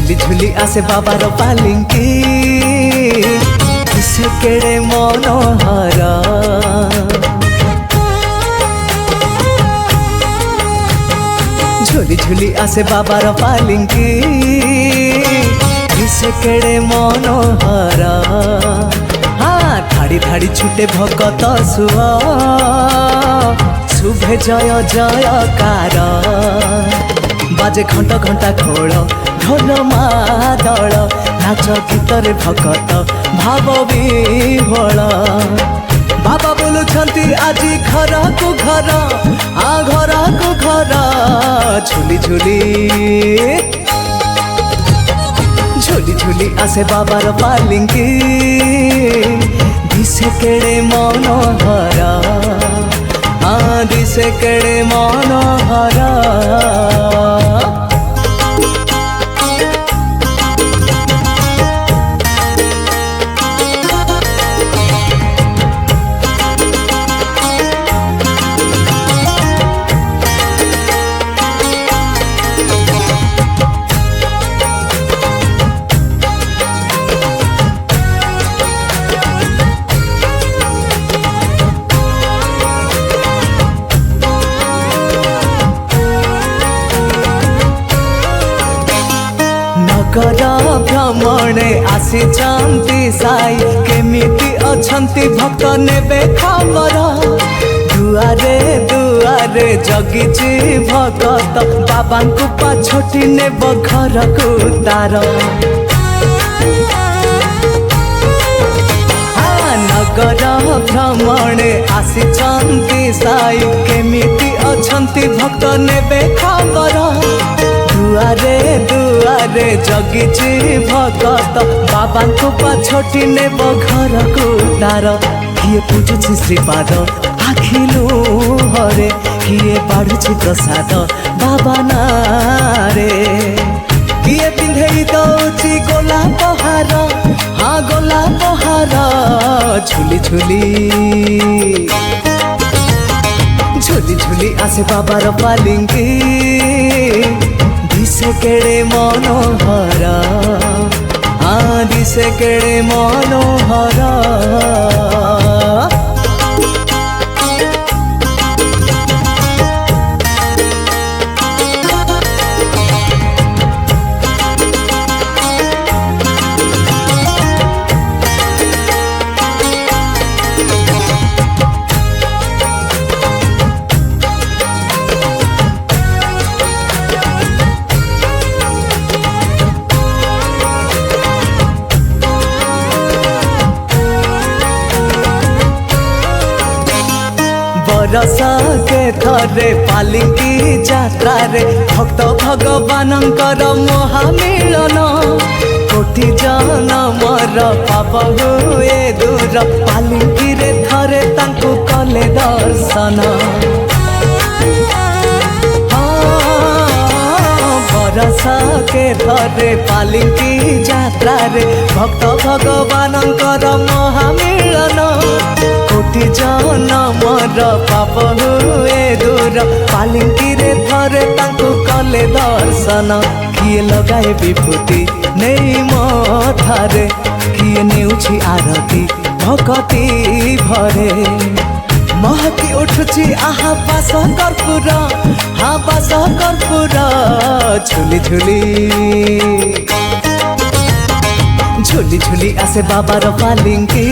झुली झुली आसे बाबार पालिंकी से केड़े मनोहर झुली झुली आसे बाबार पालिंकी से केड़े मनोहर हाँ धाड़ी धाड़ी छुटे भगत सुआ शुभे जय जयकार बाजे घंटा घंटा खोल ढोल मादल नाच गीतर भगत भाव विह्वल बाबा बोलुछंती आजी घर को घर आ घर को घर झुली झुली झुली झुली आसे बाबार पालिंकी दिसे केड़े मनोहर दिसे केड़े मनोहर नगर भ्रमणे आसी जाती साई केमिति अछंती भक्त नेबे खबर दुआरे दुआरे जगिची भगत बाबा को पाछोटी नेब घर को तार नगर भ्रमणे आसी जाती साई केमिति अछंती भक्त नेबे खबर दुआरे दुआरे जगिची भगत बाबा को पाछोटी नेब घर को तार किए पूजुछि श्रीपाद आखिलु हरे किए बाढ़ुछि प्रसाद बाबा नारे किए पिंधेई दौछि गोला पहार हाँ गोला पहार झुली झुली झुली झुली आसे बाबार पालिंकी दिसे केड़े मनोहर दिसे केड़े मनोहर बरस के थरे पालिंकी जात्रा रे भक्त भगवानंकर महामिलन कोटि जनमर पाप हुए दूर पालिंकी रे थरे तांको कले दर्शन बरस के थरे पालिंकी जात्रा रे भक्त भगवानंकर महामिलन कोटि जनमर पाप हुए दूर पालिंकी रे थरे तांको कले दर्शन किए लगाए विभूति नहीं मथारे किए नेउछि आरती भक्ति भरे महकी उठुछि आहा पास कर्पूर हाँ पास कर्पूर झुली झुली झुली झुली आसे बाबार पालिंकी